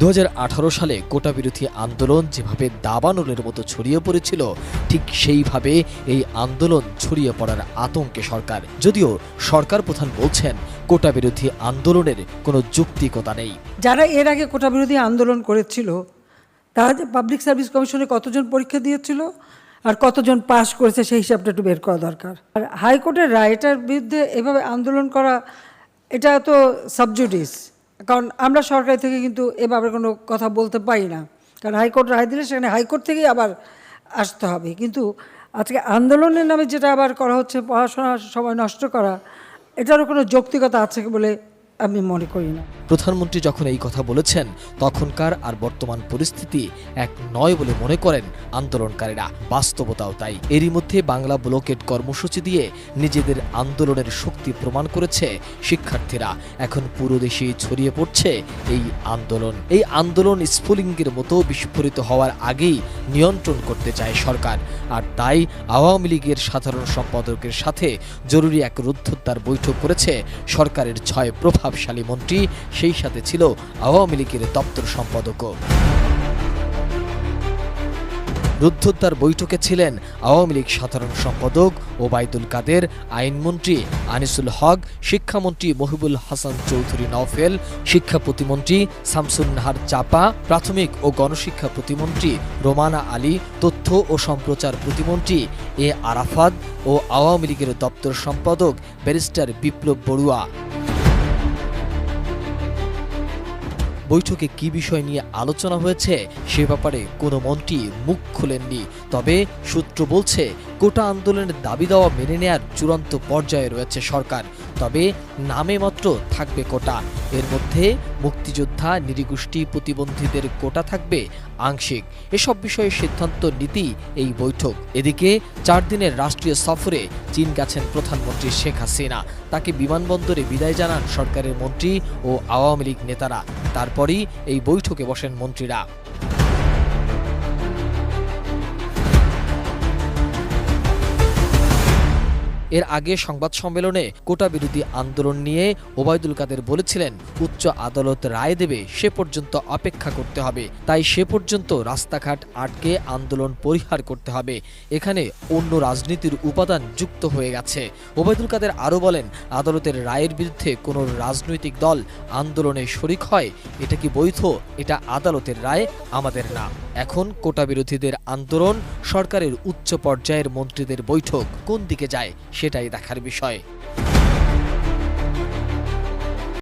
2018 সালে কোটা বিরোধী আন্দোলন যেভাবে দাবানলের মতো ছড়িয়ে পড়েছিল, ঠিক সেইভাবে এই আন্দোলন ছড়িয়ে পড়ার আতঙ্কে সরকার। যদিও সরকার প্রধান বলছেন কোটা বিরোধী আন্দোলনের কোনো যৌক্তিকতা নেই। যারা এর আগে কোটা বিরোধী আন্দোলন করেছিল তারা যে পাবলিক সার্ভিস কমিশনে কতজন পরীক্ষা দিয়েছিল আর কতজন পাস করেছে সেই হিসাবটা একটু বের করা দরকার। আর হাইকোর্টের রায় এটার বিরুদ্ধে এভাবে আন্দোলন করা এটা তো সাবজুডিস, কারণ আমরা সরকার থেকে কিন্তু এভাবে কোনো কথা বলতে পারি না, কারণ হাইকোর্ট রায় দিলে সেখানে হাইকোর্ট থেকেই আবার আসতে হবে। কিন্তু আজকে আন্দোলনের নামে যেটা আবার করা হচ্ছে, পড়াশোনার সময় নষ্ট করা, এটারও কোনো যৌক্তিকতা আছে বলে আমি মনে করি না। প্রধানমন্ত্রী যখন এই কথা বলেছেন, তখনকার আর বর্তমান পরিস্থিতি এক নয় বলে মনে করেন আন্দোলনকারীরা। বাস্তবতাও তাই। এরই মধ্যে বাংলা ব্লকেট কর্মসূচি দিয়ে নিজেদের আন্দোলনের শক্তি প্রমাণ করেছে শিক্ষার্থীরা। এখন পুরো দেশেই ছড়িয়ে পড়ছে এই আন্দোলন। এই আন্দোলন স্ফুলিঙ্গের মতো বিস্ফোরিত হওয়ার আগেই নিয়ন্ত্রণ করতে চায় সরকার। আর তাই আওয়ামী লীগের সাধারণ সম্পাদকের সাথে জরুরি এক রুদ্ধদ্বার বৈঠক করেছে সরকারের 6 প্রভাবশালী মন্ত্রী, সেই সাথে ছিল আওয়ামী লীগের দপ্তর সম্পাদকও। রুদ্ধদ্বার বৈঠকে ছিলেন আওয়ামী লীগ সাধারণ সম্পাদক ওবায়দুল কাদের, আইনমন্ত্রী আনিসুল হক, শিক্ষামন্ত্রী মহিবুল হাসান চৌধুরী নওফেল, শিক্ষা প্রতিমন্ত্রী শামসুন নাহার চাপা, প্রাথমিক ও গণশিক্ষা প্রতিমন্ত্রী রোমানা আলী, তথ্য ও সম্প্রচার প্রতিমন্ত্রী এ আরাফাত ও আওয়ামী লীগের দপ্তর সম্পাদক ব্যারিস্টার বিপ্লব বড়ুয়া। বৈঠকে কি বিষয় নিয়ে আলোচনা হয়েছে সে ব্যাপারে কোনো মন্ত্রী মুখ খুলেননি। তবে সূত্র বলছে কোটা আন্দোলনের দাবি দেওয়া মেনে নেয়ার চূড়ান্ত পর্যায়ে রয়েছে সরকার। তবে নামে মাত্র থাকবে কোটা। এর মধ্যে মুক্তিযোদ্ধা, নৃগোষ্ঠী প্রতিবন্ধীদের কোটা থাকবে আংশিক। এসব বিষয়ে সিদ্ধান্ত নীতি এই বৈঠক। এদিকে 4 দিনের রাষ্ট্রীয় সফরে চীন গেছেন প্রধানমন্ত্রী শেখ হাসিনা। তাকে বিমানবন্দরে বিদায় জানান সরকারের মন্ত্রী ও আওয়ামী লীগ নেতারা। তারপরই এই বৈঠকে বসেন মন্ত্রীরা। এর আগে সংবাদ সম্মেলনে কোটা বিরোধী আন্দোলন নিয়ে ওবায়দুল কাদের বলেছিলেন, উচ্চ আদালত রায় দেবে সে পর্যন্ত অপেক্ষা করতে হবে। তাই সে পর্যন্ত রাস্তাঘাট আটকে আন্দোলন পরিহার করতে হবে। এখানে অন্য রাজনীতির উপাদান যুক্ত হয়ে গেছে। ওবায়দুল কাদের আরও বলেন, আদালতের রায়ের বিরুদ্ধে কোনো রাজনৈতিক দল আন্দোলনে শরিক হয়, এটা কি বৈধ? এটা আদালতের রায়, আমাদের না। এখন কোটা বিরোধীদের আন্দোলন, সরকারের উচ্চ পর্যায়ের মন্ত্রীদের বৈঠক কোন দিকে যায় সেটাই দেখার বিষয়।